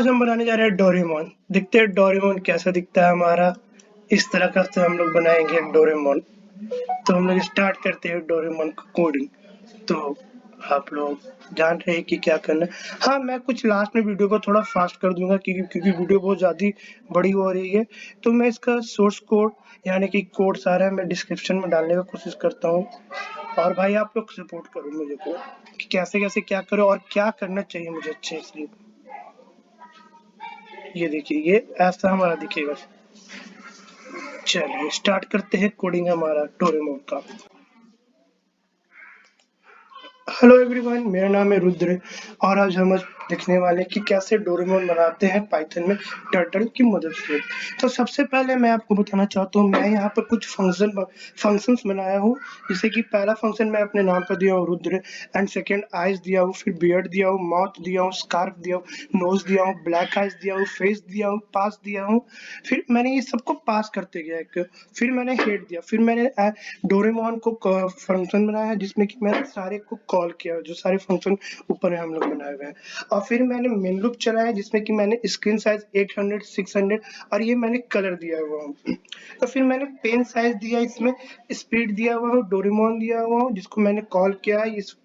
आज हम बनाने जा रहे हैं डोरेमोन। देखते हैं डोरेमोन कैसा दिखता है हमारा। इस तरह का से हम लोग बनाएंगे डोरेमोन। तो हम लोग स्टार्ट करते हैं डोरेमोन का कोडिंग। तो आप लोग जान रहे हैं कि क्या करना है। हाँ, मैं कुछ लास्ट में वीडियो को थोड़ा फास्ट कर दूंगा क्योंकि वीडियो बहुत ज़्यादा बड़ी हो रही है। तो मैं इसका सोर्स कोड यानी कि कोड सारा मैं डिस्क्रिप्शन में डालने की कोशिश करता हूँ। और भाई आप लोग सपोर्ट करो मुझे को कि कैसे कैसे क्या करो और क्या करना चाहिए मुझे अच्छे से। ये देखिए, ये ऐसा हमारा दिखेगा। चलिए स्टार्ट करते हैं कोडिंग हमारा डोरेमोन का। हेलो एवरीवन, मेरा नाम है रुद्र और आज हम देखने वाले हैं कि कैसे डोरेमोन बनाते हैं पाइथन में टर्टल की मदद से। तो सबसे पहले मैं आपको बताना चाहता हूँ, मैं यहाँ पर कुछ फंक्शंस बनाया हूँ। जैसे कि पहला फंक्शन मैं अपने नाम पर दिया हूँ रुद्र, एंड सेकेंड आइज दिया हूँ, फिर बियर्ड दिया हूँ, माउथ दिया हूँ, स्कार्फ दिया हूँ, नोज दिया हूँ, ब्लैक आइज दिया हूँ, फेस दिया हूँ, पास दिया हूँ। फिर मैंने ये सबको पास करते गया एक, फिर मैंने हेड दिया, फिर मैंने डोरेमोन को फंक्शन बनाया है जिसमें कि मैंने सारे को कॉल किया, जो सारे फंक्शन ऊपर हम लोग बनाए हुए हैं। और फिर मैंने मेन लूप चलाया जिसमें कि मैंने स्क्रीन साइज 800 600 और ये मैंने कलर दिया हुआ हूँ। तो फिर मैंने पेन साइज दिया, इसमें स्पीड दिया हुआ हूँ, डोरेमोन दिया हुआ हूँ जिसको मैंने कॉल किया है इस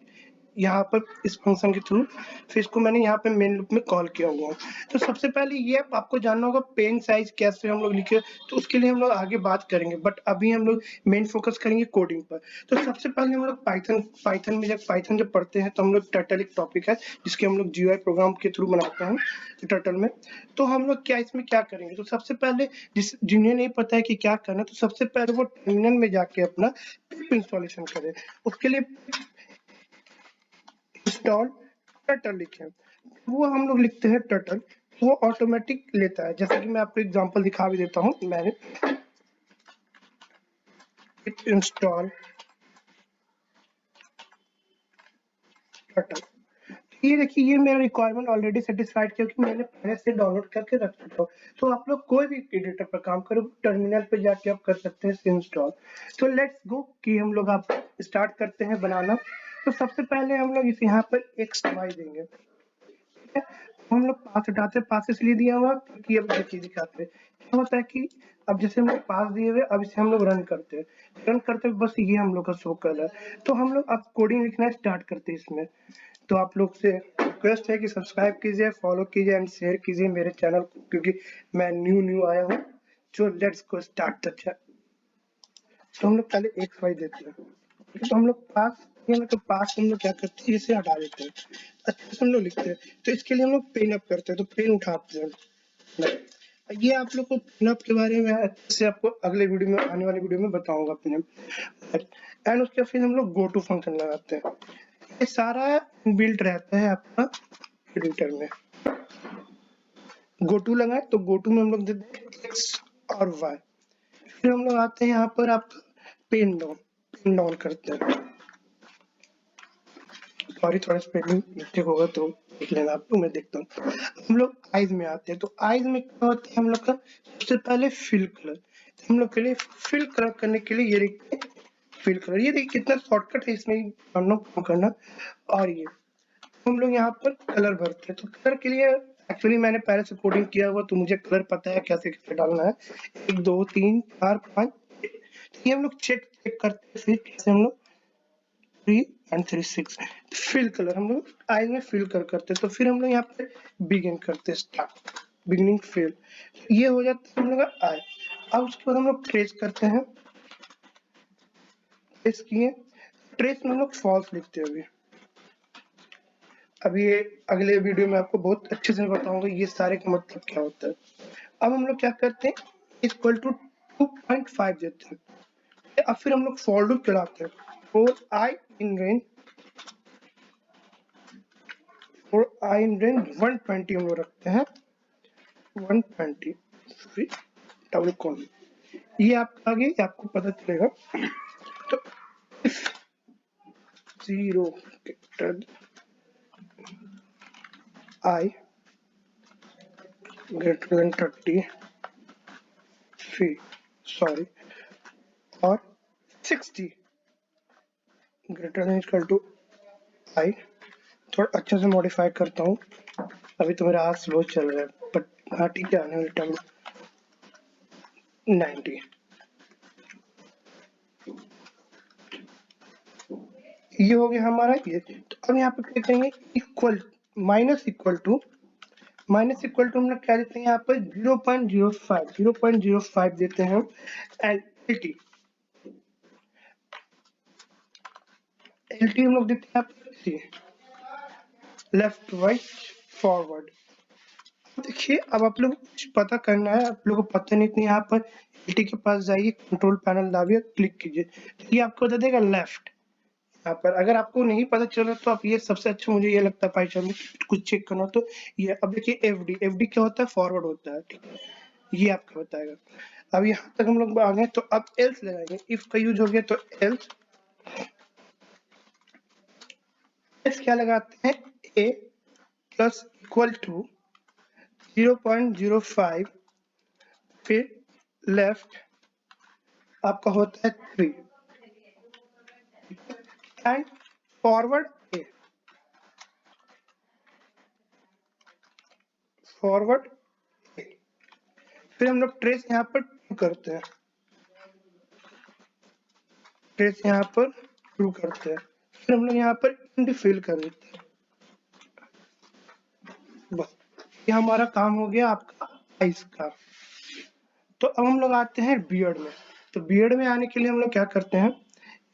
यहाँ पर इस फंक्शन के थ्रू। फिर इसको मैंने यहाँ पे मेन लूप में कॉल किया हुआ है। तो सबसे पहले ये आपको जानना होगा पेन साइज कैसे हम लोग लिखे, तो उसके लिए हम लोग आगे बात करेंगे, बट अभी हम लोग मेन फोकस करेंगे कोडिंग पर। तो सबसे पहले हम लोग पाइथन में जब पढ़ते हैं तो हम लोग टर्टल एक टॉपिक है जिसके हम लोग जीयूआई प्रोग्राम के थ्रू बनाते हैं टर्टल में। तो हम लोग इसमें क्या करेंगे, तो सबसे पहले जिन्हें नहीं पता है कि क्या करना, तो सबसे पहले वो टर्मिनल में जाके अपना पिप इंस्टॉलेशन करें। उसके लिए इंस्टॉल टर्टल लिखें। वो हम लोग लिखते हैं टर्टल, वो ऑटोमेटिक लेता है। जैसे कि मैं आपको एग्जांपल दिखा भी देता हूँ। मैंने इंस्टॉल टर्टल, ये देखिए, ये मेरा रिक्वायरमेंट ऑलरेडी सेटिस्फाइड क्योंकि मैंने पहले से डाउनलोड करके रख चुका हूँ। तो आप लोग कोई भी एडिटर पर काम करो, टर्मिनल पे जाके आप कर सकते हैं इंस्टॉल। तो लेट्स गो कि हम लोग आप स्टार्ट करते हैं बनाना। तो सबसे पहले हम लोग इस यहाँ पर एक्स वाई देंगे। हम लोग पास हटाते हैं, पास इसलिए दिया हुआ क्योंकि अब देखिए दिखाते हैं क्या होता है कि अब जैसे हम लोग पास दिए हुए, अब इसे हम लोग रन करते बस ये हम लोग का शो कर रहा है। तो हम लोग अब कोडिंग लिखना स्टार्ट करते हैं इसमें। तो आप लोग से रिक्वेस्ट है कि सब्सक्राइब कीजिए, फॉलो कीजिए एंड शेयर कीजिए मेरे चैनल को, क्योंकि मैं न्यू आया हूँ। जो लेट्स को स्टार्ट द चैट। तो हम लोग पहले एक्स वाई देते हैं। तो हम लोग पास, तो पास हम लोग क्या करते हैं, इसे हटा देते हैं, अच्छे से हम लोग लिखते हैं। तो इसके लिए हम लोग पेन अप करते हैं, तो पेन उठाते हैं। ये आप लोग को पेन अप के बारे में अच्छे से आपको अगले वीडियो में, आने वाले वीडियो में बताऊंगा पेन अप। एंड उसके फिर हम लोग गो टू फंक्शन लगाते हैं। ये सारा बिल्ट रहता है आपका एडिटर में। गो टू लगाए तो गो टू में हम लोग देते हैं एक्स और वाई। फिर हम लोग आते हैं यहाँ पर आपका पेन डाउन करते हैं। सॉरी, थोड़ा स्पेलिंग मिस्टेक होगा तो देख लेना आप लोग, मैं देखता हूँ। हम लोग आइज में आते हैं। तो आइज में क्या होता है हम लोग का, सबसे पहले फिल कलर। तो हम लोग के लिए फिल कलर करने के लिए ये देखिए फिल कलर, ये देखिए कितना शॉर्टकट है इसमें करना। और ये हम लोग यहाँ पर कलर भरते हैं। तो कलर के लिए एक्चुअली मैंने पहले से कोडिंग किया हुआ, तो मुझे कलर पता है कैसे कैसे डालना है। 1 2 3 4 5। तो ये हम लोग चेक करते हैं फिर कैसे हम लोग 3 एंड 3 6 फिल कलर हम लोग आई में फिल करते हैं। तो फिर हम लोग यहाँ पे बिगिन करते हैं, स्टार्ट बिगिनिंग फिल। ये हो जाता है हम लोग का आई। अब उसके बाद हम लोग ट्रेस करते हैं। ट्रेस किए, ट्रेस में हम लोग फॉल्स लिखते हैं। अभी ये अगले वीडियो में आपको बहुत अच्छे से बताऊंगा ये सारे का मतलब क्या होता है। अब हम लोग क्या करते हैं, इक्वल टू 2.5 देते हैं। अब फिर हम लोग फॉर लूप चलाते हैं। फॉर आई इन रेंज 120 हम लोग रखते हैं, 120 फिर डबल कॉलन। ये आपका आगे आपको पता चलेगा। तो जीरो आई ग्रेटर देन 30 सॉरी और 60 ग्रेटर देन इक्वल टू आई। थोड़ा अच्छे से मॉडिफाई करता हूँ। अभी तो मेरा हाथ स्लो चल रहा है, बट हाँ ठीक है, आने वाले टाइम 90। ये हो गया हमारा ये। तो अब यहाँ पे क्या करेंगे, इक्वल माइनस इक्वल टू हम लोग क्या देते हैं यहाँ पर 0.05 देते हैं हम। एल टी हम लोग देते हैं यहाँ पर लेफ्ट राइट फॉरवर्ड। देखिए अब आप लोग कुछ पता करना है, आप लोगों को पता नहीं तो यहाँ पर एलटी के पास जाइए, कंट्रोल पैनल दाबिए, क्लिक कीजिए, तो ये आपको बता देगा लेफ्ट। यहाँ पर अगर आपको नहीं पता चला तो आप ये सबसे अच्छा मुझे ये लगता है पाइथन में कुछ चेक करना, तो ये अब देखिए एफडी क्या होता है, फॉरवर्ड होता है, ठीक है, ये आपको बताएगा। अब यहाँ तक हम लोग आ गए, तो अब एल्स लगाएंगे, इफ का यूज हो गया तो एल्स क्या लगाते हैं, ए प्लस इक्वल टू 0.05, फिर लेफ्ट आपका होता है 3 एंड फॉरवर्ड ए, फॉरवर्ड ए। फिर हम लोग ट्रेस यहाँ पर 2 करते हैं, ट्रेस यहाँ पर 2 करते हैं, फिर हम लोग यहाँ पर इंड फिल कर देते हैं। बस ये हमारा काम हो गया आपका आइस का। तो अब हम लोग आते हैं बियर्ड में। तो बियर्ड में आने के लिए हम लोग क्या करते हैं,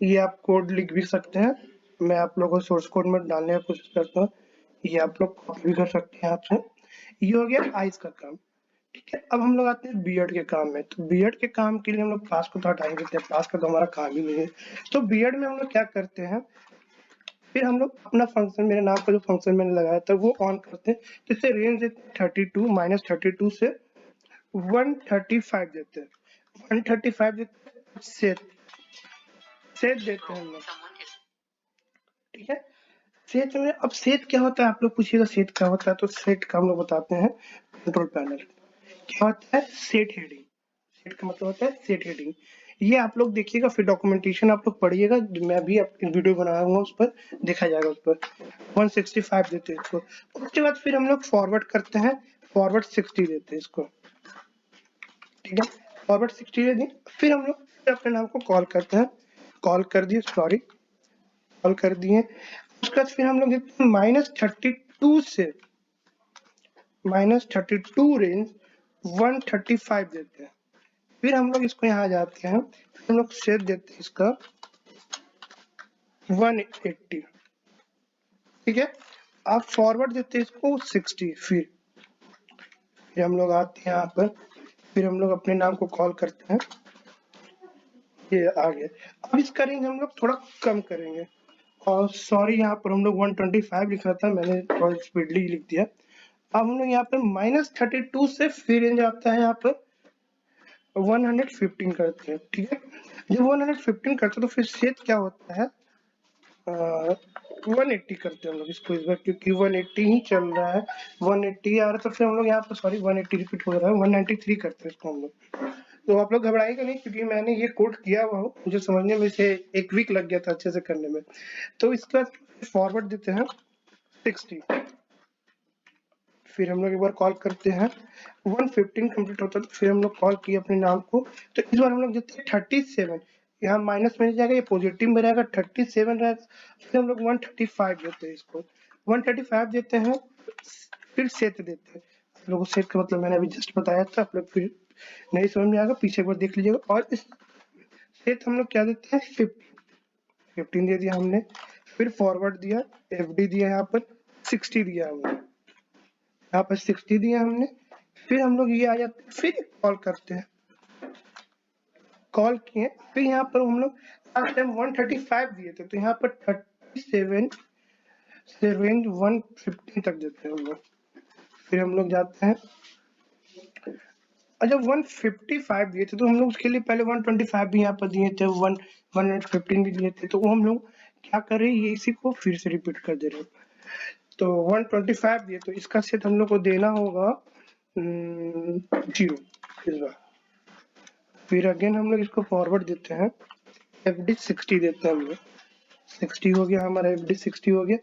ये आप कोड लिख भी सकते हैं, मैं आप लोगों को सोर्स कोड में डालने की कोशिश करता हूँ, ये आप लोग कॉपी भी कर सकते हैं आपसे। ये हो गया आइस का काम, ठीक है। अब हम लोग आते हैं बियर्ड के काम में। तो बियर्ड के काम के लिए हम लोग पास को तो हटा ही देते हैं, पास का तो हमारा काम ही नहीं है। तो बियर्ड में हम लोग क्या करते हैं, फिर हम लोग अपना फंक्शन, मेरे नाम का जो फंक्शन मैंने लगाया था वो ऑन करते हैं, तो इससे रेंज 32 -32 से 135 देते हैं, 135 देते हैं, सेट देते हैं हम लोग, ठीक है। सेट में अब सेट क्या होता है, आप लोग पूछिएगा सेट क्या होता है, तो सेट का हम लोग बताते हैं। कंट्रोल पैनल क्या होता है, सेट हेडिंग, सेट का मतलब होता है सेट हेडिंग। ये आप लोग देखिएगा, फिर डॉक्यूमेंटेशन आप लोग पढ़िएगा, मैं भी वीडियो बनाऊंगा, उस पर देखा जाएगा, उस पर 165 देते हैं इसको। उसके बाद फिर हम लोग फॉरवर्ड करते हैं, फॉरवर्ड 60 देते हैं इसको, ठीक है, फॉरवर्ड 60 दे दी। फिर हम लोग अपने नाम को कॉल करते हैं, कॉल कर दिए, सॉरी कॉल कर दिए। उसके बाद फिर हम लोग देते हैं -32 से -32 रेंज 135 देते हैं। फिर हम लोग इसको यहाँ जाते हैं, फिर हम लोग सेट देते हैं इसका 180, ठीक है। आप फॉरवर्ड देते हैं इसको 60। फिर हम लोग आते हैं यहाँ पर, फिर हम लोग अपने नाम को कॉल करते हैं, ये आ गया। अब इसका रेंज हम लोग थोड़ा कम करेंगे, और सॉरी यहाँ पर हम लोग 125 लिख रहा था, मैंने थोड़ा स्पीडली लिख दिया। अब हम लोग यहाँ पे -32 से फिर रेंज आता है यहाँ पर 115 करते हैं, ठीक है। जब 115 करते हैं तो फिर सेट क्या होता है, 180 करते हैं हम लोग इसको इस बार, क्योंकि 180 ही चल रहा है, 180 आ रहा है, तो फिर हम लोग यहाँ पर सॉरी 180 रिपीट हो रहा है, 193 करते हैं इसको हम लोग। तो आप लोग घबराएंगे नहीं, क्योंकि मैंने ये कोड किया हुआ हूँ, मुझे समझने में से 1 वीक लग गया था अच्छे से करने में। तो इसके बाद फॉरवर्ड देते हैं 60, फिर हम लोग एक बार कॉल करते हैं, 115 कंप्लीट होता है, तो फिर हम लोग कॉल किए अपने नाम को, तो इस बार हम लोग देते हैं 37, यहाँ माइनस में जाएगा, ये पॉजिटिव में रहेगा, 37 रहेगा। फिर हम लोग 135 देते हैं इसको, 135 देते हैं, फिर सेट देते हैं। आप लोगों को सेट का मतलब मैंने अभी जस्ट बताया था, आप लोग फिर नहीं समझ में आएगा, पीछे एक बार देख लीजिएगा। और इस सेट हम लोग क्या देते हैं, 15 दे दिया हमने, फिर फॉरवर्ड दिया, एफडी दिया, यहाँ पर 60 दिया हमने, यहाँ पर 60 दिया हमने। फिर हम लोग ये आ जाते हैं, फिर कॉल करते हैं, कॉल किए, फिर यहाँ पर हम लोग लास्ट टाइम 135 दिए थे, तो यहाँ पर 37 से रेंज 115 तक देते हैं हम लोग। फिर हम लोग जाते हैं, और जब 155 दिए थे तो हम लोग उसके लिए पहले 125 भी यहाँ पर दिए थे, 115 भी दिए थे, तो वो हम लोग क्या कर रहे हैं, ये इसी को फिर से रिपीट कर दे रहे हैं। तो 125 दिए, तो इसका सेट हम लोग को देना होगा 0 इस बार। फिर अगेन हम लोग इसको फॉरवर्ड देते हैं, FD 60 देते हैं हम लोग, 60 हो गया हमारा, FD 60 हो गया।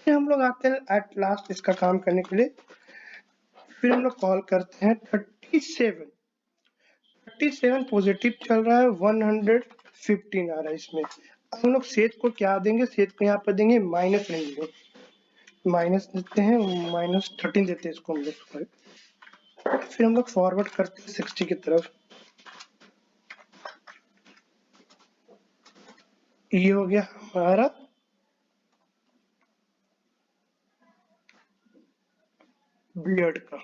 फिर हम लोग आते हैं एट लास्ट इसका काम करने के लिए फिर हम लोग कॉल करते हैं 37 पॉजिटिव चल रहा है, 115 आ रहा है इसमें। अब हम लोग सेज को क्या देंगे, सेज को यहाँ पर देंगे माइनस नहीं देंगे, माइनस देते हैं, -13 देते हैं इसको हम लोग। फिर हम लोग फॉरवर्ड करते हैं 60 की तरफ। ये हो गया हमारा बियर्ड का।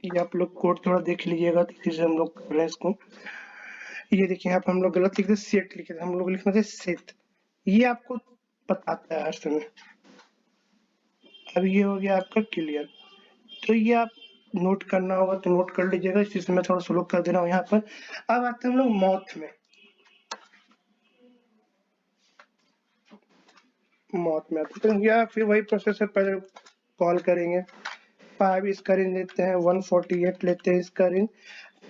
ये आप लोग कोड थोड़ा देख लीजिएगा, तो इसे हम लोग कर रहे हैं इसको। ये देखिए यहाँ पे हम लोग गलत लिखे थे, सेट लिखे थे, हम लोग लिखना थे सेट। ये आपको बताता है हर समय। अब ये हो गया आपका क्लियर। तो ये आप नोट करना होगा तो नोट कर लीजिएगा, इसी से मैं थोड़ा स्लो कर दे रहा हूँ यहाँ पर। अब आते हैं हम लोग मौत में। आते हैं, या फिर वही प्रोसेस है, पहले कॉल करेंगे 5 इसका रेंज लेते हैं, 148 लेते हैं इसका रेंज।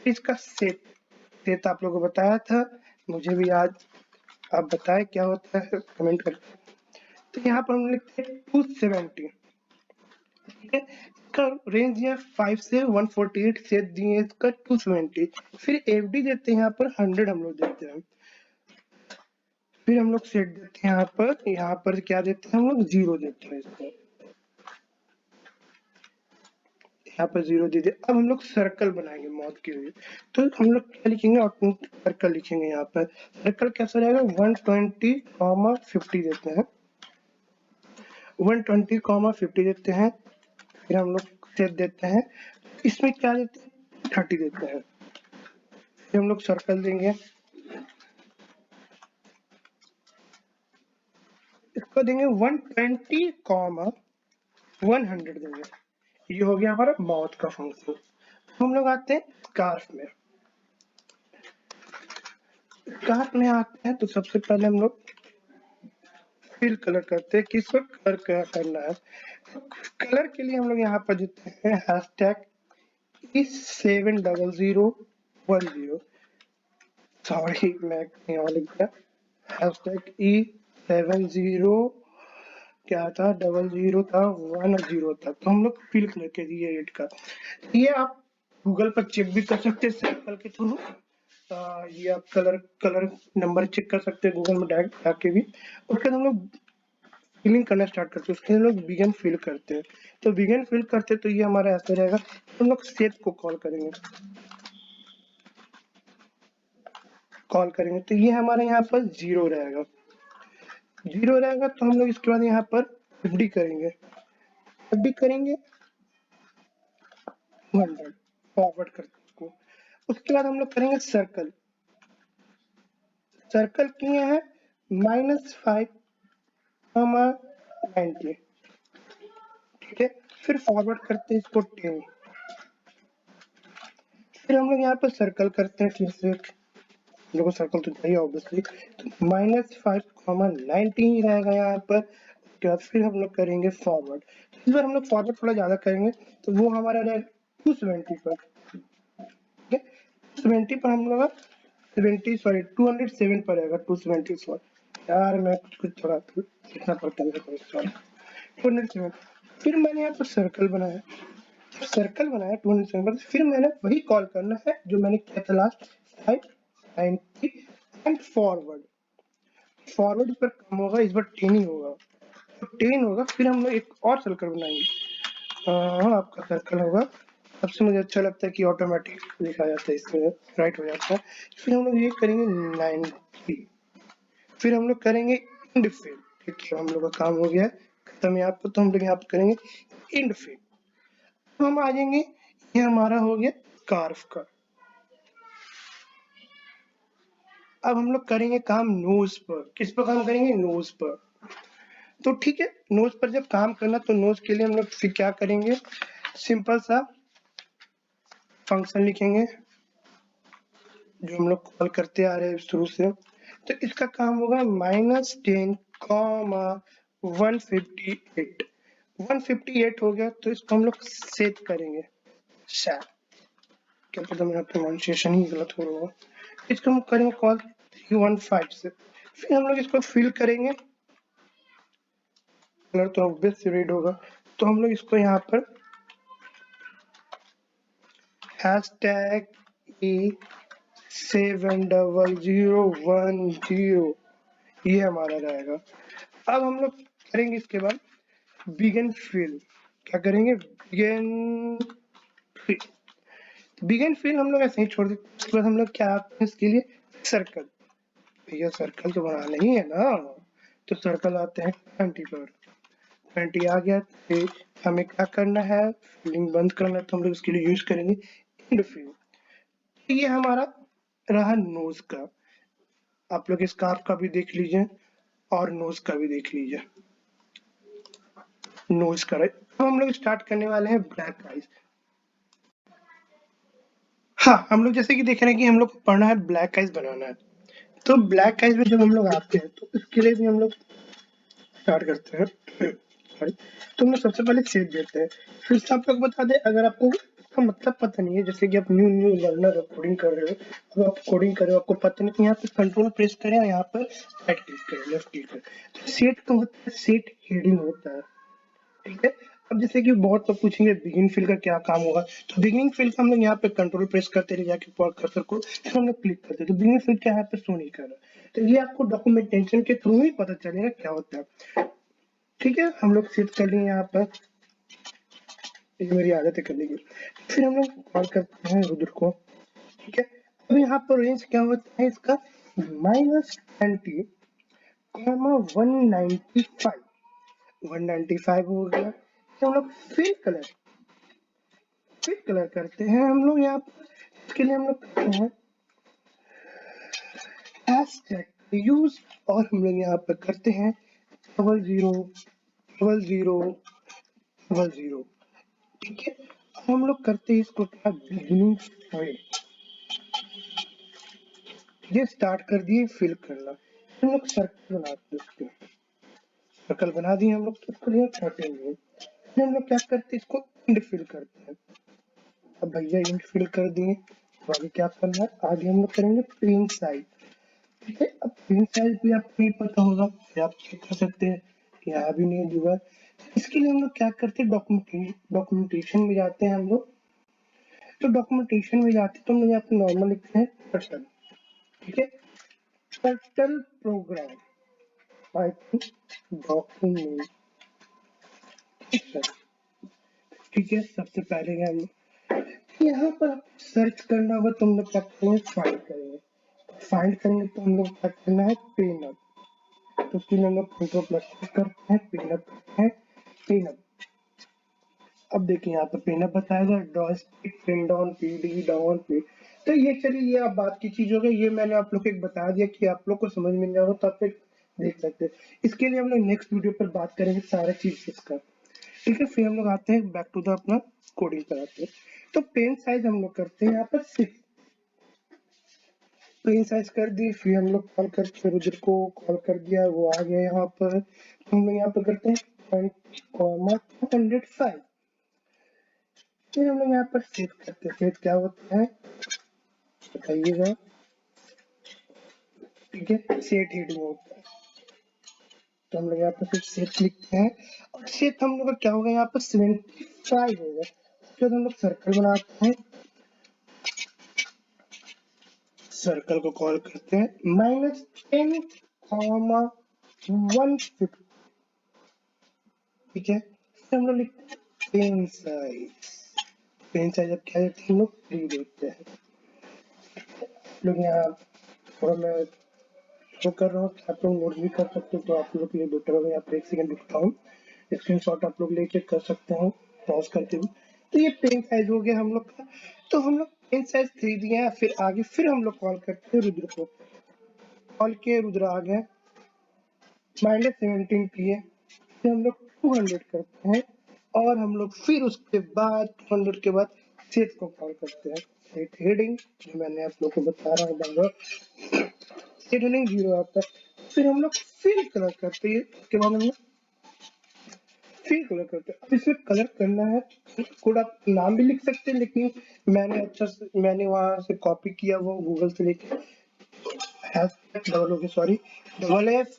इसका सेट आप लोगों को बताया था, मुझे भी आज आप बताएं क्या होता है, कमेंट करके। तो यहाँ पर हम लिखते हैं 270, ठीक है। इसका रेंज है 5 से 148, सेट दिए इसका 270। फिर एफडी देते हैं यहाँ पर 100 हम लोग देते हैं। फिर हम लोग सेट देते हैं यहाँ पर क्या देते हैं हम लोग, 0 देते हैं इसको, यहाँ पर 0 दे दिया। अब हम लोग सर्कल बनाएंगे मौत के लिए। तो हम लोग क्या लिखेंगे, सर्कल लिखेंगे। यहाँ पर सर्कल कैसा रहेगा, 120,50 देते हैं, 120,50 देते हैं। फिर हम लोग सेट देते हैं, इसमें क्या देते हैं, 30 देते हैं। फिर हम लोग सर्कल देंगे, इसको देंगे 120,100 देंगे। ये हो गया हमारा माउथ का फंक्शन। हम लोग आते हैं स्कार्फ में। स्कार्फ में आते हैं तो सबसे पहले हम लोग फिल कलर करते हैं, किस वक्त कलर क्या करना है। कलर के लिए हम लोग यहाँ पर देते हैं #E7010, सॉरी मैं यहाँ लिख दिया, #E70 क्या था, 00 था, 10 था। तो हम लोग फिल कलर के दिए रेड का। ये आप गूगल पर चेक भी कर सकते हैं सैंपल के थ्रू। ये आप कलर नंबर चेक कर सकते हैं गूगल में डायरेक्ट जाके भी। उसके बाद हम लोग फिलिंग करना स्टार्ट करते हैं, उसके हम लोग बिगन फिल करते हैं। तो बिगन फिल करते तो ये हमारा ऐसा रहेगा, हम लोग सेट को कॉल करेंगे, तो ये हमारे यहाँ पर 0 रहेगा, तो हम लोग इसके बाद यहाँ पर एफडी करेंगे, 100 फॉरवर्ड करते उसको। उसके बाद हम लोग करेंगे सर्कल किए हैं -5, 90, ठीक है। फिर फॉरवर्ड करते हैं इसको 10। फिर हम लोग यहाँ पर सर्कल करते हैं, फिर से हम लोग को सर्कल तो चाहिए ऑब्वियसली, तो -5, 90 ही रहेगा यहाँ पर। उसके बाद फिर हम लोग करेंगे फॉरवर्ड, इस बार हम लोग फॉरवर्ड थोड़ा ज्यादा करेंगे, तो वो हमारा रहेगा 270 पर, ठीक है। 270 पर हम लोग 207 पर रहेगा, 270 यार मैं कुछ थोड़ा लिखना पड़ता है, 207। फिर मैंने यहाँ पर सर्कल बनाया, 207 पर। फिर मैंने वही कॉल करना है जो मैंने किया था लास्ट, 590 एंड फॉरवर्ड पर कम होगा, इस बार 10 ही होगा, तो 10 होगा। फिर हम लोग एक और सर्कल बनाएंगे, आपका सर्कल होगा, सबसे मुझे अच्छा लगता है कि ऑटोमेटिक लिखा जाता है, इसमें राइट हो जाता है। फिर हम लोग ये करेंगे 90। फिर हम लोग करेंगे इंड फिल, ठीक है, हम लोग का काम हो गया खत्म यहाँ पर। तो हम लोग यहाँ पर करेंगे इंड फिल। तो हम आ जाएंगे, ये हमारा हो गया स्कार्फ का। अब हम लोग करेंगे काम नोज पर। किस पर काम करेंगे, नोज पर। तो ठीक है, नोज पर जब काम करना तो नोज के लिए हम लोग फिर क्या करेंगे, सिंपल सा फंक्शन लिखेंगे जो हम लोग कॉल करते आ रहे हैं शुरू से। तो इसका काम होगा -10, 158। 158 हो गया, तो इसको हम लोग सेट करेंगे, शायद क्या पता मेरा प्रोनाउंसिएशन ही गलत हो रहा हो। इसको हम करेंगे कॉल 315 से। फिर हम लोग इसको फिल करेंगे, कलर तो ऑब्वियस रीड होगा, तो हम लोग इसको यहाँ पर हैशटैग E7010, ये हमारा रहेगा। अब हम लोग करेंगे इसके बाद बिगिन फिल। क्या करेंगे? बिगिन फिल हम लोग ऐसे ही छोड़ देते। उसके बाद हम लोग क्या आते हैं इसके लिए? सर्कल। भैया सर्कल तो बनाना ही है ना, तो सर्कल आते हैं 20 पर। 20 आ गया, फिर हमें क्या करना है? फिलिंग बंद करना है, तो हम लोग इसके लिए यूज करेंगे एंड फिल। ये हमारा रहा नोज का। आप लोग स्कार्फ का भी देख लीजिए और नोज का भी देख लीजिए। नोज का राइट। अब हम लोग स्टार्ट करने वाले हैं ब्लैक आइज। हाँ, हम लोग जैसे कि देख रहे हैं कि हम लोग को पढ़ना है, ब्लैक आइज बनाना है। तो ब्लैक आइज में जब हम लोग आते हैं तो इसके लिए भी हम लोग स्टार्ट करते हैं। सॉरी, तो हम लोग सबसे पहले शेप देते हैं। फिर से आप लोग बता दें, अगर आपको इसका मतलब पता नहीं है, जैसे कि आप न्यू न्यू लर्नर कोडिंग कर रहे हो, अब आप कोडिंग कर रहे हो, आपको पता नहीं, तो यहाँ पे कंट्रोल प्रेस करें और यहाँ पर राइट क्लिक करें, लेफ्ट क्लिक करें। तो सेट का होता है, सेट हेडिंग होता है, ठीक है। अब जैसे कि बहुत लोग पूछेंगे बिगिन फिल का क्या काम होगा, तो बिगिनिंग फिल का हम लोग यहाँ पे कंट्रोल प्रेस करते रहे जाके कर्सर को, फिर हम लोग क्लिक करते हैं, तो बिगिनिंग फिल क्या यहाँ पे शो नहीं कर रहा। तो ये आपको डॉक्यूमेंटेशन के थ्रू ही पता चलेगा क्या होता है, ठीक है। हम लोग सेव कर लिए यहाँ पर, ये मेरी आदत है करने की। फिर हम लोग कॉल करते हैं रुद्र को, ठीक है। अब यहाँ पर रेंज क्या होता है इसका? -20, 195। 195 हो गया। तो हम लोग फिल कलर करते हैं हम लोग यहाँ पर। इसके लिए हम लोग करते हैं हैशटैग यूज, और हम लोग यहाँ पर करते हैं 000000, ठीक है। अब हम लोग करते हैं इसको क्या? Beginning fill. ये स्टार्ट कर दिए फिल करना। हम लोग सर्कल बनाते हैं, उसके सर्कल बना दिए हम लोग, तो उसको लिए 13 में। फिर हम लोग क्या करते हैं? इसको इंड फिल करते हैं। अब भैया इंड फिल कर दिए, तो आगे क्या करना है? आगे हम लोग करेंगे पेन साइज, ठीक है। अब पेन साइज भी आपको नहीं पता होगा, फिर आप चेक कर सकते हैं, यहाँ भी नहीं दिया। इसके लिए हम लोग क्या करते हैं? डॉक्यूमेंटेशन में जाते हैं हम लोग। तो डॉक्यूमेंटेशन में जाते हैं तो हम लोग यहाँ पे नॉर्मल लिखते हैं टर्टल, ठीक है। टर्टल प्रोग्राम पाइथन डॉक्यूमेंट, ठीक है। सबसे पहले हम यहाँ पर सर्च करना होगा, तो हम लोग क्या करेंगे? फाइंड करेंगे। फाइंड करेंगे तो हम लोग क्या करना है? पेनअप। तो फिर हम लोग कंट्रोल प्लस करते हैं, पेनअप करते हैं, पेनअप। अब देखिए यहाँ पर पेनअप बताएगा, draw stick, pin down, PD down, P. तो ये चलिए, ये आप बात की चीज हो गई, ये मैंने आप लोग को एक बता दिया कि आप लोग को समझ में नहीं आएगा तो आप फिर देख सकते हैं। इसके लिए हम लोग नेक्स्ट वीडियो पर बात करेंगे सारा चीज इसका, ठीक है। फिर हम लोग आते हैं बैक टू द अपना कोडिंग पर आते हैं। तो पेन साइज हम लोग करते हैं यहाँ पर 6, पेन साइज कर दी। फिर हम लोग कॉल करके रुद्र को कॉल कर दिया, वो आ गया यहाँ पर। हम लोग यहाँ पर करते हैं 205। फिर हम लोग यहाँ पर सेट करते हैं। सेट क्या होता है बताइएगा, ठीक है। सेट हेडिंग होता है, तो हम लोग यहाँ पर फिर सेट लिखते हैं, और सेट हम लोग का क्या होगा? यहाँ पर 75 होगा। उसके बाद हम लोग सर्कल बनाते हैं, सर्कल को कॉल करते हैं -10, 150, ठीक है। फिर हम लोग लिखते हैं पेन साइज। पेन साइज अब क्या देते हैं? हम लोग 3 देते हैं। लोग यहाँ थोड़ा मैं शो कर रहा हूँ, आप लोग नोट भी कर सकते हो, तो आप लोग के लिए बेटर होगा। यहाँ पर 1 सेकंड रुकता हूँ, स्क्रीनशॉट आप लोग लेके कर सकते हैं पॉज करके भी। तो ये पेन साइज हो गया हम लोग का। तो हम लोग पेन साइज 3 दिए हैं। फिर आगे फिर हम लोग कॉल करते हैं रुद्र को, कॉल के रुद्र आ गए, -17 किए। फिर हम लोग 200 करते हैं, और हम लोग फिर उसके बाद 200 के बाद सेट को कॉल करते हैं। सेट हेडिंग जो मैंने आप लोग को बता रहा हूँ बार बार, सेट हेडिंग 0 आता है। फिर हम लोग फिर कलर करते हैं, उसके बाद हम लोग फिर कलर करते हैं। अब इसमें कलर करना है, कोड आप नाम भी लिख सकते हैं, लेकिन मैंने वहां से कॉपी किया वो गूगल से लेके, सॉरी, डबल एफ,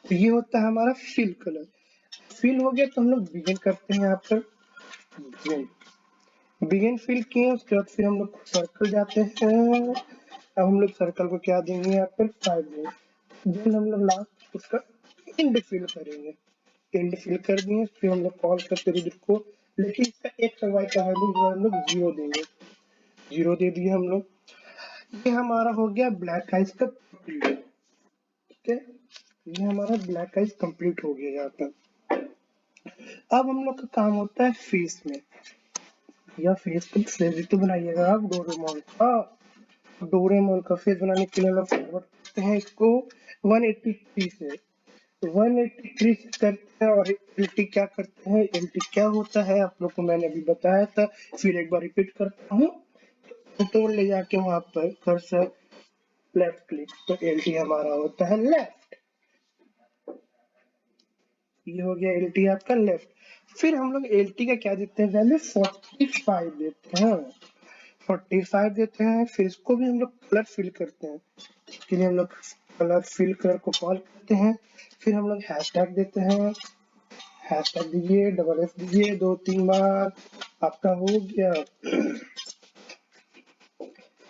तो ये होता है हमारा फिल कलर। फिल हो गया तो हम लोग बिगिन करते हैं यहाँ पर, बिगिन। बिगिन फिल किए, उसके बाद फिर हम लोग सर्कल जाते हैं। अब हम लोग सर्कल को क्या देंगे, यहाँ पर 5 देंगे। देन हम लोग लास्ट उसका एंड फिल करेंगे। एंड फिल कर दिए, फिर हम लोग कॉल करते रुद्र को, लेकिन इसका एक्स और वाई का वैल्यू हम लोग 0 देंगे। 0 दे दिए हम लोग। ये हमारा हो गया ब्लैक आइस का कंप्लीट। ठीक है, ये हमारा ब्लैक आइस कंप्लीट हो गया यहाँ पर। अब हम लोग का काम होता है फेस में, या फेस को फेस तो बनाइएगा आप डोरेमोन का। डोरेमोन का फेस बनाने के लिए हम लोग फॉरवर्ड करते हैं इसको 183 से। 183 से करते हैं, और एलटी क्या करते हैं, एलटी क्या होता है आप लोग को मैंने अभी बताया था, फिर एक बार रिपीट करता हूँ। कंट्रोल ले जाके वहां पर कर्सर लेफ्ट क्लिक, तो एलटी हमारा होता है लेफ्ट। ये हो गया एलटी आपका लेफ्ट। फिर हम लोग एलटी का क्या देते हैं वैल्यू, 45 देते हैं। 45 देते हैं। फिर इसको भी हम लोग कलर फिल करते हैं। इसके लिए हम लोग कलर फिल कलर को कॉल करते हैं। फिर हम लोग हैशटैग देते हैं। हैशटैग दीजिए, डबल एफ दीजिए 2-3 बार, आपका हो गया।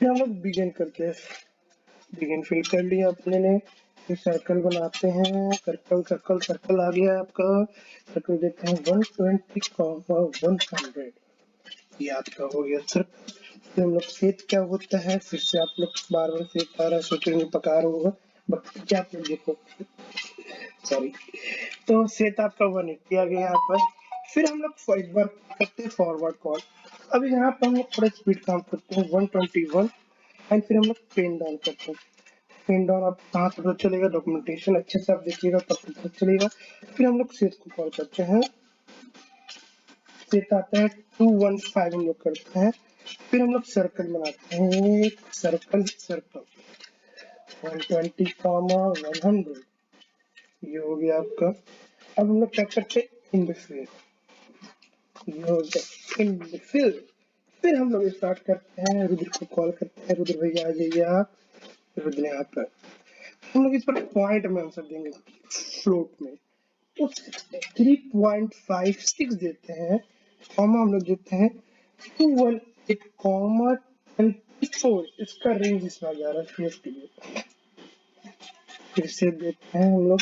फिर हम लोग बिगिन करते हैं। बिगिन फिल कर लिया अपने ने। फिर सर्कल बनाते हैं, सर्कल सर्कल सर्कल आ गया आपका। सर्कल देते हैं 120, 100। ये आपका हो गया सर्कल। फिर हम लोग सेट क्या होता है, फिर से आप लोग बार बार सेट आ रहा सोचेंगे पकार होगा, बट क्या आप लोग देखो, सॉरी। तो सेट आपका 180 आ गया यहाँ पर। फिर हम लोग एक बार करते हैं फॉरवर्ड कॉल। अब यहाँ पर हम लोग थोड़ा स्पीड काम करते हैं 121, एंड फिर हम लोग पेन डाउन करते हैं। पेन डाउन आप कहाँ से पता चलेगा, डॉक्यूमेंटेशन अच्छे से आप देखिएगा तब पता चलेगा। फिर हम लोग सेट को कॉल करते हैं। सेट आता है 215 हम लोग करते हैं। फिर हम लोग सर्कल बनाते हैं, सर्कल सर्कल 120 कॉमा 100। ये हो गया आपका। अब हम लोग क्या करते हैं, इन फिल। ये हो गया इन फिल। फिर हम लोग स्टार्ट करते हैं, रुद्र को कॉल करते हैं, रुद्र भैया आ जाइए आप। रुद्र यहाँ पर हम लोग इस पर पॉइंट में आंसर देंगे फ्लोट में, तो 3.56 देते हैं। कॉमा हम लोग देते हैं 218 कॉमा 24। इसका रेंज इसमें 11 फेस के लिए। फिर से देते हैं हम लोग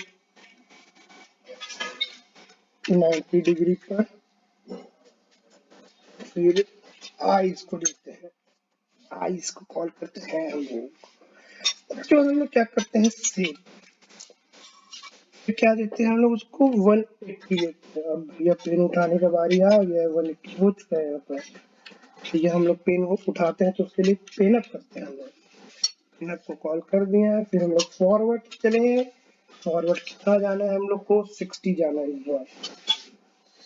90 डिग्री पर। फिर आइस को देते हैं, आइस को कॉल करते हैं हम लोग। उसके बाद हम लोग क्या करते हैं, सेव। फिर क्या देते हैं हम लोग उसको 180 देते हैं। अब भैया पेन उठाने का बारी आ गया है, 180 हो चुका है यहाँ पर। तो ये हम लोग पेन को उठाते हैं, तो उसके लिए पेन अप करते हैं हम लोग। पेन अप को कॉल कर दिया है। फिर हम लोग फॉरवर्ड चलेंगे। फॉरवर्ड कितना जाना है हम लोग को, 60 जाना है इस बार,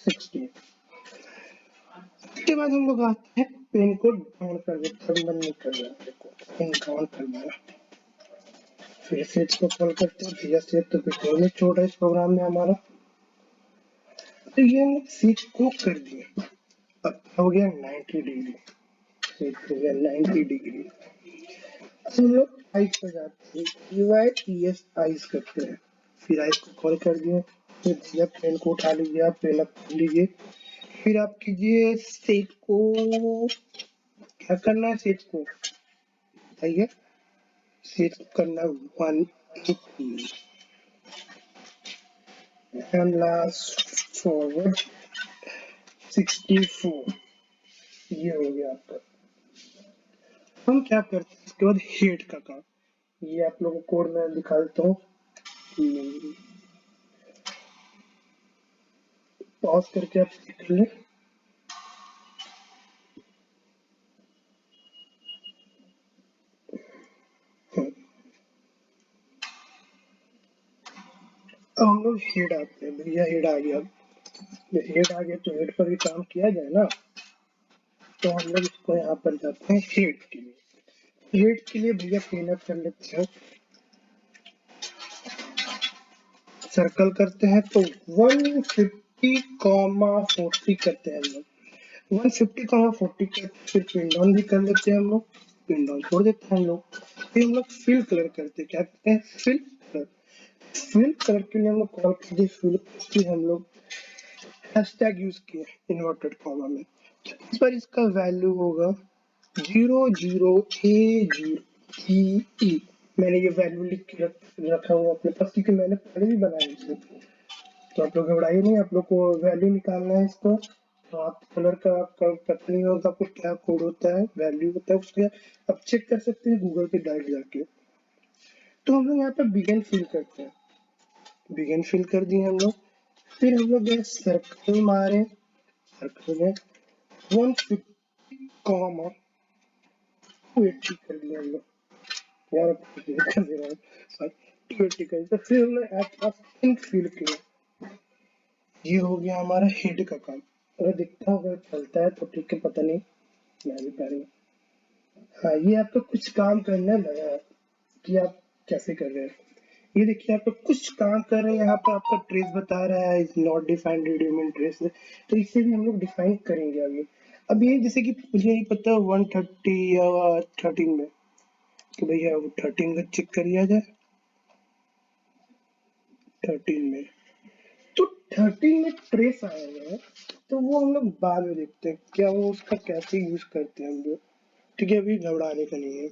60। उसके बाद हम लोग आते हैं, पेन को डाउन कर देते हैं, बंद नहीं कर रहा को पेन डाउन करना है। फिर से इसको कॉल करते हैं, भैया से तो पेट्रोल में छोड़ है इस प्रोग्राम में हमारा। तो ये हम लोग सीट को कर दिए। अब हो गया 90 डिग्री, सीट हो गया 90 डिग्री। हम लोग आइस पर जाते हैं, UIES आइस करते हैं। फिर आइस को कॉल कर दिए। फिर भैया पेन को उठा लीजिए, आप पेन अप कर लीजिए। फिर आप कीजिए सेट को, क्या करना है सेट को बताइए। सेट करना 180 एंड लास्ट फॉरवर्ड 64। ये हो गया आपका। हम क्या करते हैं इसके बाद, हेड का काम। ये आप लोगों को कोड में दिखा देता हूँ। पॉज करके आप देख लें। अब हम लोग हेड आते हैं, भैया हेड आ गया। हेड आ गया तो हेड पर भी काम किया जाए ना, तो हम लोग इसको यहाँ पर जाते हैं हेड के लिए। हेड के लिए भैया क्लीन अप कर लेते हैं, सर्कल करते हैं, तो 150,40 करते हैं हम लोग। 150,40 करते फिर पिन डाउन भी कर लेते हैं हम लोग, पिन डाउन छोड़ देते हैं हम लोग। फिर हम लोग फिल कलर करते हैं, क्या करते हैं, फिल कलर। फिल कलर के लिए हम लोग कॉल करते हैं फिल, हम लोग हैशटैग यूज किए इन्वर्टेड कॉमा में। इस पर इसका वैल्यू होगा 00A0EE। मैंने ये वैल्यू लिख के रखा हुआ अपने पास क्योंकि मैंने पहले भी बनाया इसे। तो आप लोग घबराइए नहीं, आप लोग को वैल्यू निकालना है इसको। तो आप कलर का आपका पता नहीं होगा आपको क्या कोड होता है, वैल्यू होता है उसका, आप चेक कर सकते हैं गूगल पे डायरेक्ट जाके। तो हम लोग यहाँ पे बिगिन फिल करते हैं, बिगिन फिल कर दिए हम लोग। फिर हम लोग गए सर्कल मारे, सर्कल में 150 कॉमा 280 कर दिया हम लोग। यार अब कर दे रहा हूँ, सॉरी 280 कर। तो फिर हमने एट थिंक फिल किया। ये हो गया हमारा हेड का काम। अगर दिखता होगा चलता है तो ठीक है, पता नहीं, मैं भी करूँगा। हाँ, ये आपको कुछ काम करना लगा कि आप कैसे कर रहे हैं। ये देखिए आप लोग कुछ काम कर रहे हैं, यहाँ पे आपका ट्रेस बता रहा है इज नॉट डिफाइंड रेडियमेंट ट्रेस। तो इसे भी हम लोग डिफाइन करेंगे आगे। अब ये जैसे कि मुझे नहीं पता 130 या 13 में, तो भैया वो 13 का चेक करिए जाए। 13 में तो 13 में ट्रेस आया है, तो वो हम लोग बाद में देखते हैं क्या वो उसका कैसे यूज करते हैं हम लोग। ठीक है, अभी घबराने का नहीं है।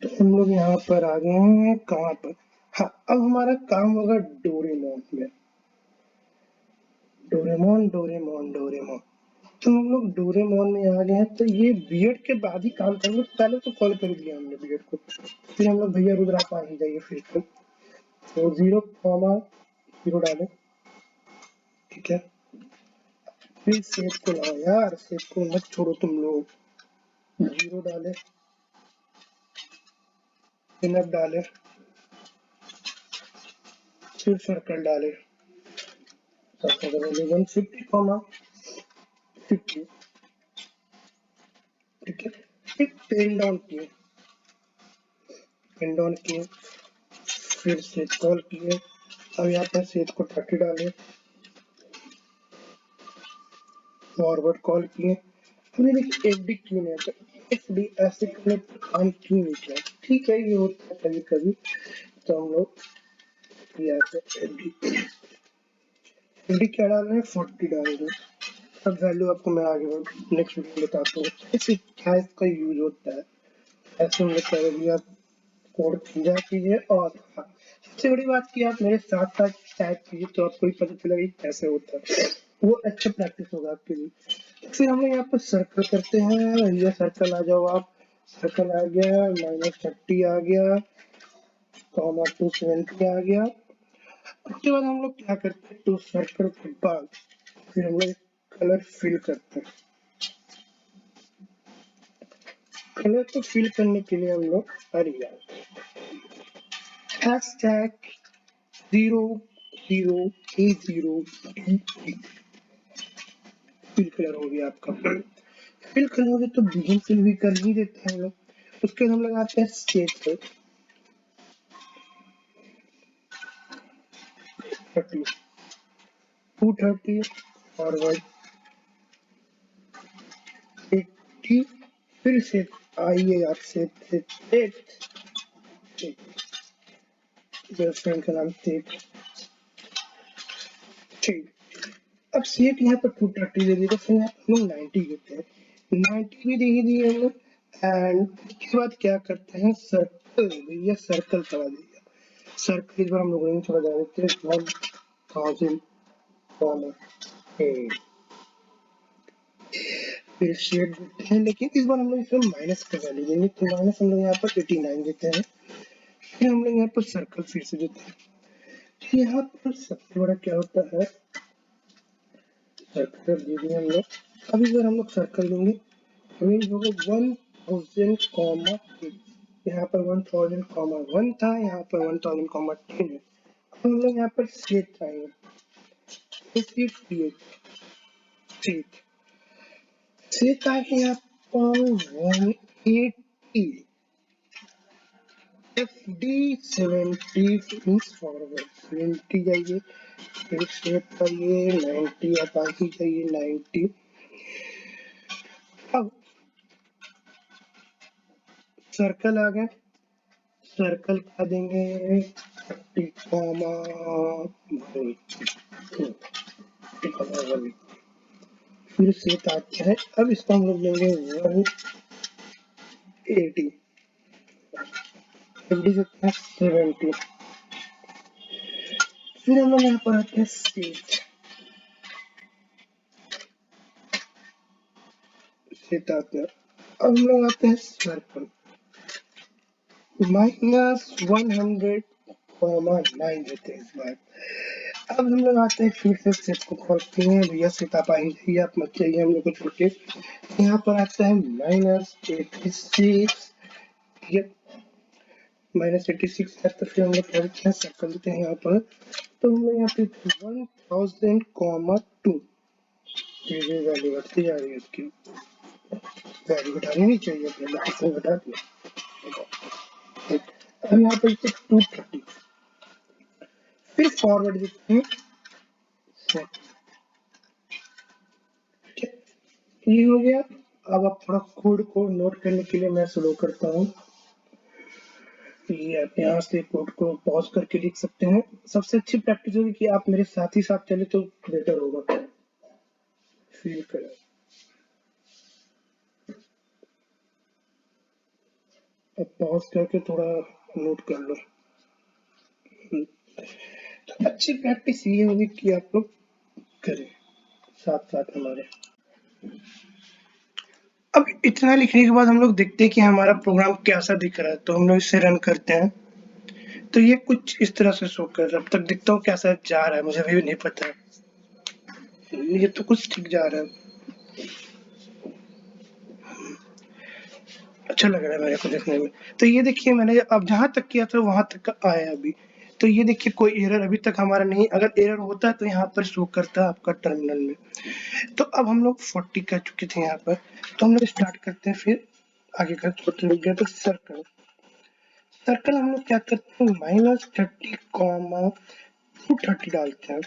तो हम लोग यहाँ पर आ गए हैं कहाँ पर। हाँ, अब हमारा काम होगा डोरेमोन में। Doraemon Doraemon Doraemon. तो हम लोग डोरेमोन में आ गए हैं। तो ये बियर्ड के बाद ही काम करेंगे, पहले तो कॉल कर दिया हमने बियर्ड को। फिर हम लोग भैया रुद्र आप आ ही जाइए फिर तो 0 डाले। ठीक है, फिर सेब को लाओ यार, सेब को मत छोड़ो तुम लोग। 0 डाले, पिनअप डाले, फिर सर्कल डाले, सर्कल 150 कॉमा 50। ठीक है, फिर पेन डाउन किए, पेन डाउन किए, फिर से कॉल किए। अब यहाँ पर सेट को 30 डाले, फॉरवर्ड कॉल किए। हमने देखिए एफडी क्यों नहीं आता, एफडी ऐसे करने पर काम क्यों नहीं किया। ठीक है, ये होता है कभी कभी। तो हम लोग यहाँ पे एफडी, एफडी क्या डाल रहे हैं 40 डाल रहे हैं। अब वैल्यू आपको मैं आगे नेक्स्ट वीडियो में बताता हूँ कैसे क्या इसका यूज होता है। ऐसे हम लोग कर दिया, कोड समझा कीजिए। और हाँ, सबसे बड़ी बात की आप मेरे साथ साथ टाइप कीजिए तो आपको भी पता चलेगा कि कैसे होता है, वो अच्छा प्रैक्टिस होगा आपके लिए। फिर हम लोग यहाँ पर सर्कल करते हैं, ये सर्कल आ जाओ आप। सर्कल आ गया, -30 आ गया, कॉमा 270 आ गया। उसके बाद हम लोग क्या करते हैं, टू सर्कल के बाद फिर हम लोग कलर फिल करते हैं। कलर को फिल करने के लिए हम लोग हैशटैग 00A0E फिल कलर हो गया आपका। फिल कलर हो गया तो बिगिन फिल भी कर ही देते हैं हम लोग। उसके बाद हम लोग आते हैं स्केच पे 30 230 फॉरवर्ड 80। फिर से आइए यार से फ्रेंड का नाम सेट। ठीक, अब सेट यहाँ पर 230 दे दिया, तो फिर हम लोग 90 देते हैं, 90 भी दे ही दिए हम लोग। एंड उसके बाद क्या करते हैं, सर्कल भैया सर्कल करा दिया। सर्कल इस बार हम लोग रेंज थोड़ा ज्यादा देते हैं 1000 कॉमा। फिर शेड देते हैं, लेकिन इस बार हम लोग इसमें माइनस का वैल्यू देंगे, तो माइनस हम लोग यहाँ पर 89 देते हैं। फिर हम लोग यहाँ पर सर्कल फिर से देते हैं। तो यहाँ पर सबसे बड़ा क्या होता है, सर्कल दे दिए हम लोग। अब इस बार हम लोग सर्कल देंगे, रेंज होगा 1000 कॉमा 10। यहाँ पर 1000 कॉमा 1 था, यहाँ पर 1000 कॉमा 10 है। अब हम लोग यहाँ पर सेट आएंगे, सेट आगे यहाँ पर 180 FD70 मीन्स फॉरवर्ड 70 जाइए, फिर सेट करिए 90, अब आ ही जाइए 90। अब सर्कल आ गए, सर्कल का देंगे 30 कॉमा 2। 50, फिर से आता है। अब इसको हम लोग लेंगे 180, FD कितना 70, फिर हम लोग यहाँ पर आते हैं 6 आते हैं। अब हम लोग आते हैं सर्कल -100,9 देते हैं इस बार। अब हम लोग आते हैं फिर से सेट को खोलते हैं, भैया सेट आप आई जाइए, आप मत चाहिए हम लोग को छोड़ के। यहाँ पर आता है -86, ये -86 है, तो फिर हम लोग क्या सर्कल देते हैं यहाँ पर। तो हम लोग यहाँ पे 1000,2 ये वैल्यू बढ़ती जा रही है, इसकी वैल्यू घटानी नहीं चाहिए, अपने से घटा दिया। अब यहाँ पर 230, फिर फॉरवर्ड देते हैं सेट, ये हो गया। अब आप थोड़ा कोड को नोट करने के लिए मैं स्लो करता हूँ, ये आप यहाँ से कोड को पॉज करके लिख सकते हैं। सबसे अच्छी प्रैक्टिस होगी कि आप मेरे साथ ही साथ चले तो बेटर होगा। फील करें, अब पॉज करके थोड़ा नोट कर लो। तो अच्छी प्रैक्टिस ये होगी कि आप लोग करें साथ साथ हमारे। अब इतना लिखने के बाद हम लोग देखते हैं कि हमारा प्रोग्राम कैसा दिख रहा है, तो हम लोग इसे रन करते हैं। तो ये कुछ इस तरह से शो कर रहा है। अब तक देखता हूँ कैसा जा रहा है, मुझे अभी भी नहीं पता है। ये तो कुछ ठीक जा रहा है, अच्छा लग रहा है मेरे को देखने में। तो ये देखिए मैंने अब जहां तक किया था वहां तक का आया अभी। तो ये देखिए कोई एरर अभी तक हमारा नहीं, अगर एरर होता है तो यहाँ पर शो करता है आपका टर्मिनल में। तो अब हम लोग 40 कर चुके थे यहाँ पर, तो हम लोग स्टार्ट करते हैं। फिर आगे का छोटे लग गया तो सर्कल, सर्कल हम लोग क्या करते हैं -30,230 डालते हैं।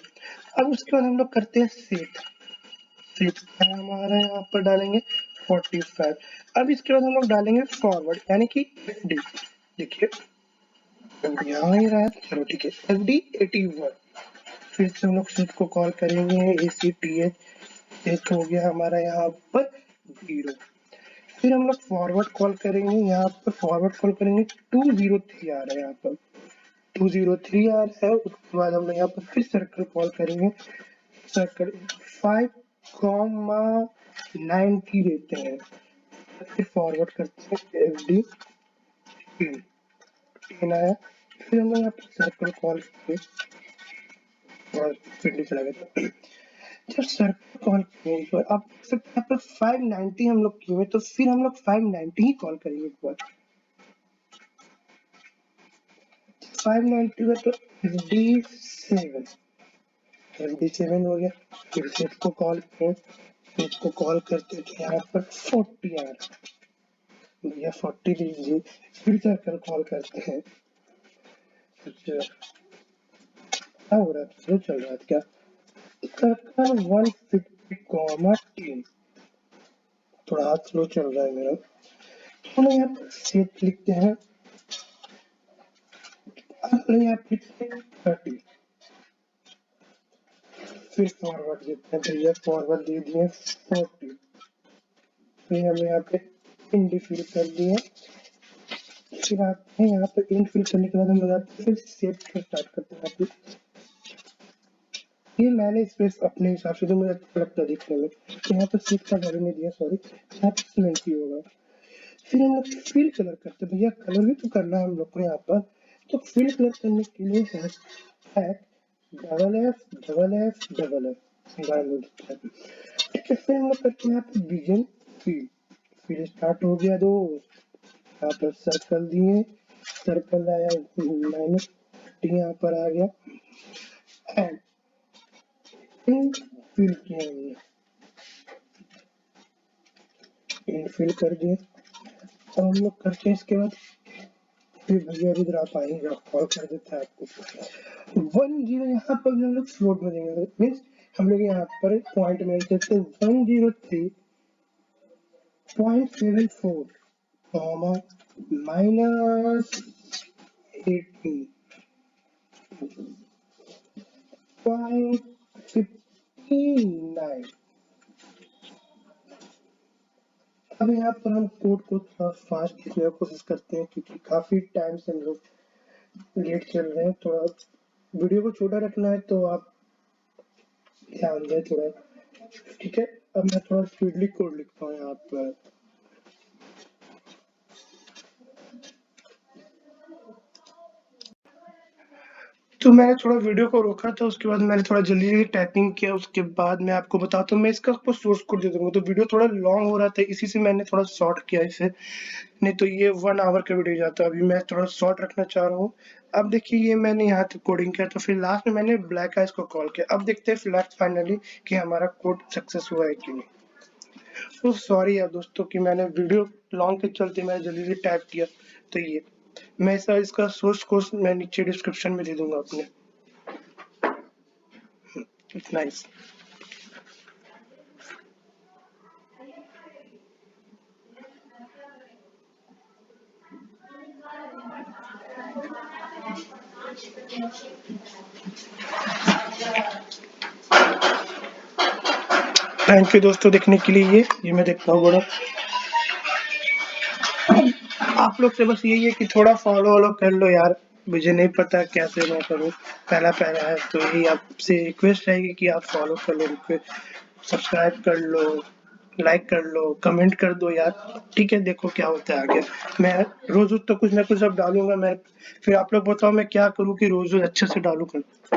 अब उसके बाद हम लोग करते हैं सेट, सेट हमारा यहाँ पर डालेंगे 45। अब इसके बाद हम लोग डालेंगे फॉरवर्ड यानी कि FD, देखिए यहाँ ही रहा है, चलो ठीक है FD 81। फिर से हम लोग सेट को कॉल करेंगे ACTH, सेट हो गया हमारा यहाँ पर 0। फिर हम लोग फॉरवर्ड कॉल करेंगे, यहाँ पर फॉरवर्ड कॉल करेंगे 203 आ रहा है, यहाँ पर 203 आ रहा है। उसके बाद हम लोग यहाँ पर फिर सर्कल कॉल करेंगे, सर्कल 5,90 देते हैं। फिर फॉरवर्ड करते हैं FD 10 आया। फिर हम लोग यहाँ पर सर्कल कॉल करके और फिर चला गया। जब सर्कल कॉल किए तो आप यहाँ पर 590 हम लोग किए, तो फिर हम लोग 590 ही कॉल करेंगे एक बार। 590 में तो FD7 हो गया। फिर से इसको कॉल किए, इसको कॉल करते तो यहाँ पर 40 आ रहा है, भैया 40 दीजिए। फिर सर्कल कॉल करते हैं, क्या हो रहा है, स्लो चल रहा है क्या? सर्कल 150,10, थोड़ा हाथ स्लो चल रहा है मेरा। हम यहाँ पर सेट लिखते हैं, यहाँ पे 30, फिर फॉरवर्ड देते हैं, भैया फॉरवर्ड दे दिए 40। फिर हम यहाँ पे इंड फिल कर दिए। फिर आते हैं यहाँ पर इंड फिल करने के बाद हम लगाते हैं सेट को स्टार्ट करते हैं। ये मैंने स्पेस अपने हिसाब से जो मुझे अच्छा लगता है देखने में, तो यहाँ पर सेट का वैल्यू नहीं दिया, सॉरी, यहाँ पर 70 होगा। फिर हम लोग फिल कलर करते हैं, भैया कलर भी तो करना है हम लोग को यहाँ पर। तो फिल कलर करने के लिए हैश $FF ठीक है। फिर हम लोग करते हैं यहाँ पे बिगिन फिल, फिर स्टार्ट हो गया दो, यहाँ पर सर्कल दिए, सर्कल आया -30 यहाँ पर आ गया, एंड फिल किया हमने, एंड फिल कर दिए। अब हम लोग करते हैं इसके बाद फिर भैया रुद्र आप आएंगे, कॉल कर देता है आपको 10 यहाँ पर हम लोग फ्लोट में देंगे, मीन्स हम लोग यहाँ पर पॉइंट में देते 103.74 -18.50 9। अब यहाँ पर हम कोड को थोड़ा फास्ट लिखने की कोशिश करते हैं क्योंकि काफी टाइम से हम लोग लेट चल रहे हैं। थोड़ा वीडियो को छोटा रखना है तो आप ध्यान दें थोड़ा, ठीक है। अब मैं थोड़ा स्पीडली कोड लिखता हूँ यहाँ पर। तो मैंने थोड़ा वीडियो को रोका था, उसके बाद मैंने थोड़ा जल्दी टाइपिंग किया, उसके बाद मैं आपको बताता हूँ। मैं इसका आपको सोर्स कोड दे दूंगा। तो वीडियो थोड़ा लॉन्ग हो रहा था, इसी से मैंने थोड़ा शॉर्ट किया इसे, नहीं तो ये 1 आवर का वीडियो जाता। अभी मैं थोड़ा शॉर्ट रखना चाह रहा हूँ। अब देखिए ये मैंने यहाँ तक कोडिंग किया, तो फिर लास्ट में मैंने ब्लैक आइस को कॉल किया। अब देखते हैं फिर फाइनली कि हमारा कोड सक्सेस हुआ है कि नहीं। तो सॉरी यार दोस्तों कि मैंने वीडियो लॉन्ग के चलते मैंने जल्दी से टाइप किया। तो ये मैं इसका सोर्स कोड मैं नीचे डिस्क्रिप्शन में दे दूंगा अपने। नाइस। थैंक यू दोस्तों देखने के लिए। ये मैं देखता हूँ बड़ा। आप लोग से बस यही है कि थोड़ा फॉलो वॉलो कर लो यार, मुझे नहीं पता कैसे मैं करूँ, पहला पहला है। तो यही आपसे रिक्वेस्ट रहेगी कि आप फॉलो कर लो, सब्सक्राइब कर लो, लाइक कर लो, कमेंट कर दो यार, ठीक है। देखो क्या होता है आगे। मैं रोज रोज तो कुछ ना कुछ अब डालूंगा मैं, फिर आप लोग बताओ मैं क्या करूँ कि रोज रोज अच्छे से डालूं।